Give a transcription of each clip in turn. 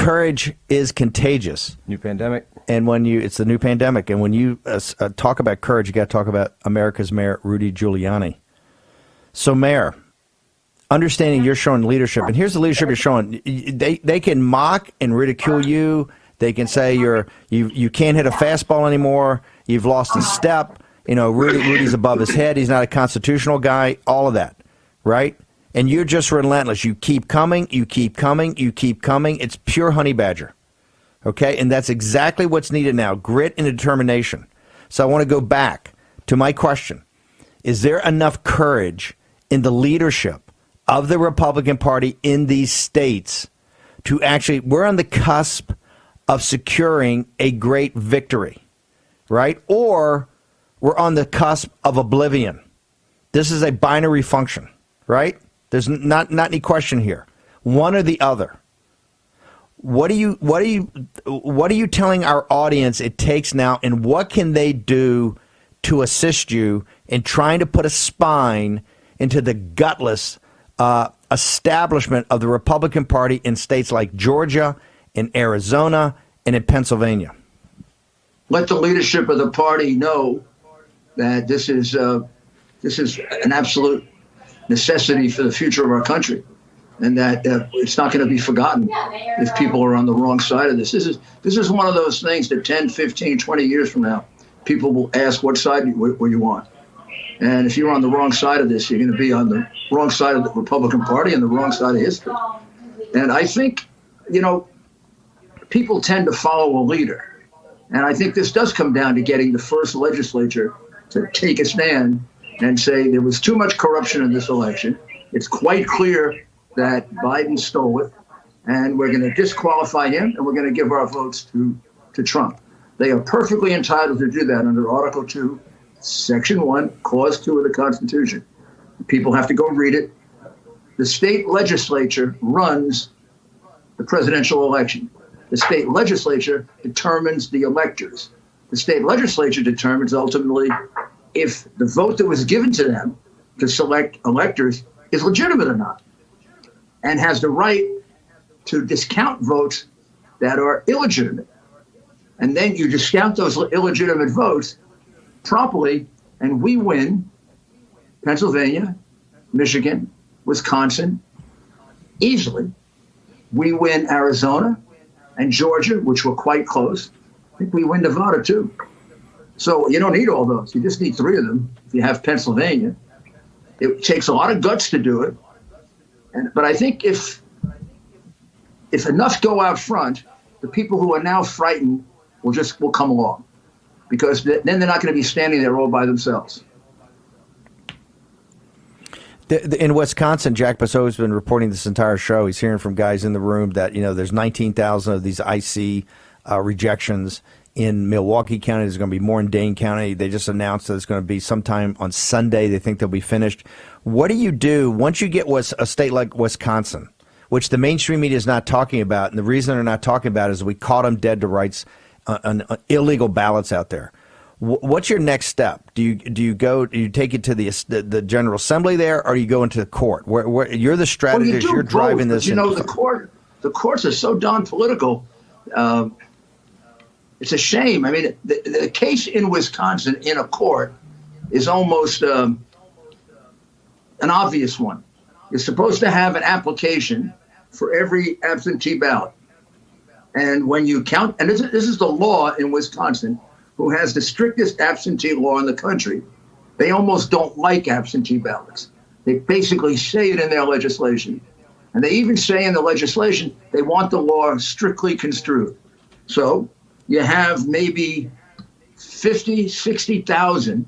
courage is contagious. New pandemic. And it's the new pandemic. And when you talk about courage, you got to talk about America's Mayor, Rudy Giuliani. So, Mayor, understanding you're showing leadership, and here's the leadership you're showing. They can mock and ridicule you. They can say you can't hit a fastball anymore. You've lost a step. Rudy's above his head. He's not a constitutional guy. All of that, right? And you're just relentless. You keep coming. You keep coming. You keep coming. It's pure honey badger, okay? And that's exactly what's needed now: grit and determination. So I want to go back to my question: is there enough courage in the leadership of the Republican Party in these states to actually, we're on the cusp of securing a great victory, right? Or we're on the cusp of oblivion. This is a binary function, right? There's not any question here. One or the other. What are you telling our audience it takes now, and what can they do to assist you in trying to put a spine into the gutless establishment of the Republican Party in states like Georgia, in Arizona, and in Pennsylvania? Let the leadership of the party know that this is an absolute necessity for the future of our country, and that it's not going to be forgotten if people are on the wrong side of this. This is one of those things that 10, 15, 20 years from now, people will ask what side were you on. And if you're on the wrong side of this, you're going to be on the wrong side of the Republican Party and the wrong side of history. And I think, people tend to follow a leader. And I think this does come down to getting the first legislature to take a stand and say there was too much corruption in this election. It's quite clear that Biden stole it, and we're going to disqualify him, and we're going to give our votes to Trump. They are perfectly entitled to do that under Article 2, Section 1, Clause 2 of the Constitution. People have to go read it. The state legislature runs the presidential election. The state legislature determines the electors. The state legislature determines ultimately if the vote that was given to them to select electors is legitimate or not, and has the right to discount votes that are illegitimate. And then you discount those illegitimate votes properly, and we win Pennsylvania, Michigan, Wisconsin easily. We win Arizona and Georgia, which were quite close. I think we win Nevada too. So you don't need all those. You just need 3 of them if you have Pennsylvania. It takes a lot of guts to do it. But I think if enough go out front, the people who are now frightened will come along, because then they're not going to be standing there all by themselves. In Wisconsin, Jack Basso has been reporting this entire show. He's hearing from guys in the room that, there's 19,000 of these IC rejections in Milwaukee County. There's going to be more in Dane County. They just announced that it's going to be sometime on Sunday. They think they'll be finished. What do you do once you get a state like Wisconsin, which the mainstream media is not talking about? And the reason they're not talking about it is we caught them dead to rights on illegal ballots out there. What's your next step? Do you take it to the General Assembly there, or do you go into the court? Where you're the strategist, you're driving this. The courts are so darn political. It's a shame. I mean, the case in Wisconsin in a court is almost an obvious one. You're supposed to have an application for every absentee ballot. And when you count, and this is the law in Wisconsin, who has the strictest absentee law in the country, they almost don't like absentee ballots. They basically say it in their legislation. And they even say in the legislation they want the law strictly construed. So you have maybe 50, 60,000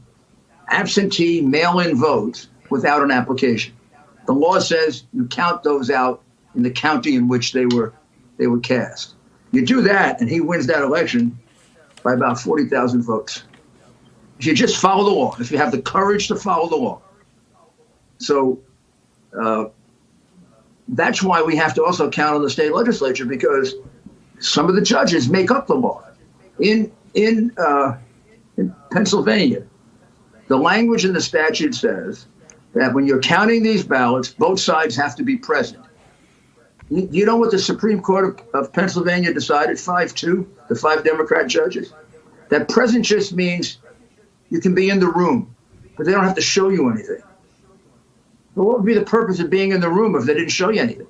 absentee mail-in votes without an application. The law says you count those out in the county in which they were cast. You do that, and he wins that election by about 40,000 votes. If you just follow the law, if you have the courage to follow the law. So that's why we have to also count on the state legislature, because some of the judges make up the law. In Pennsylvania, the language in the statute says that when you're counting these ballots, both sides have to be present. You know what the Supreme Court of Pennsylvania decided? 5-2, the 5 Democrat judges. That present just means you can be in the room, but they don't have to show you anything. But what would be the purpose of being in the room if they didn't show you anything?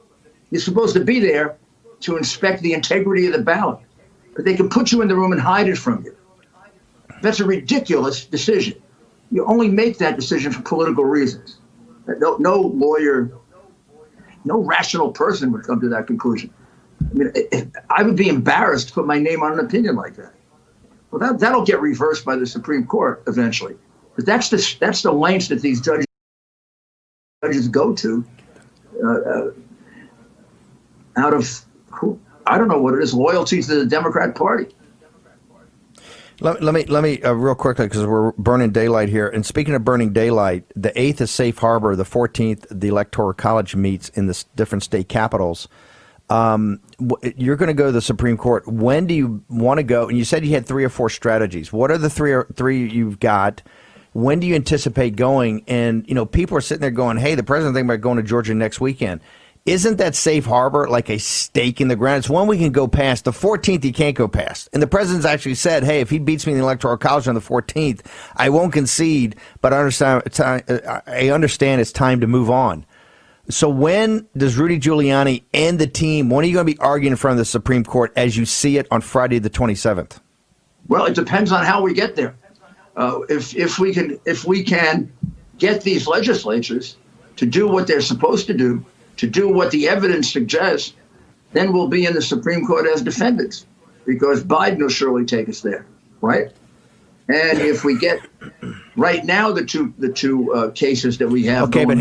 You're supposed to be there to inspect the integrity of the ballot, but they can put you in the room and hide it from you. That's a ridiculous decision. You only make that decision for political reasons. No lawyer, no rational person would come to that conclusion. I mean, I would be embarrassed to put my name on an opinion like that. Well, that'll get reversed by the Supreme Court eventually. But that's the lengths that these judges go to out of, I don't know what it is, loyalty to the Democrat Party. Let me real quickly, because we're burning daylight here. And speaking of burning daylight, the 8th is safe harbor. The 14th, the Electoral College meets in the different state capitals. You're going to go to the Supreme Court. When do you want to go? And you said you had 3 or 4 strategies. What are the three you've got? When do you anticipate going? And, people are sitting there going, hey, the president thinking about going to Georgia next weekend. Isn't that safe harbor like a stake in the ground? It's one we can go past. The 14th, he can't go past. And the president's actually said, hey, if he beats me in the Electoral College on the 14th, I won't concede, but I understand it's time to move on. So when does Rudy Giuliani and the team, when are you going to be arguing in front of the Supreme Court as you see it on Friday the 27th? Well, it depends on how we get there. If we can get these legislatures to do what they're supposed to do what the evidence suggests, then we'll be in the Supreme Court as defendants, because Biden will surely take us there, right? And if we get right now the two cases that we have, okay, but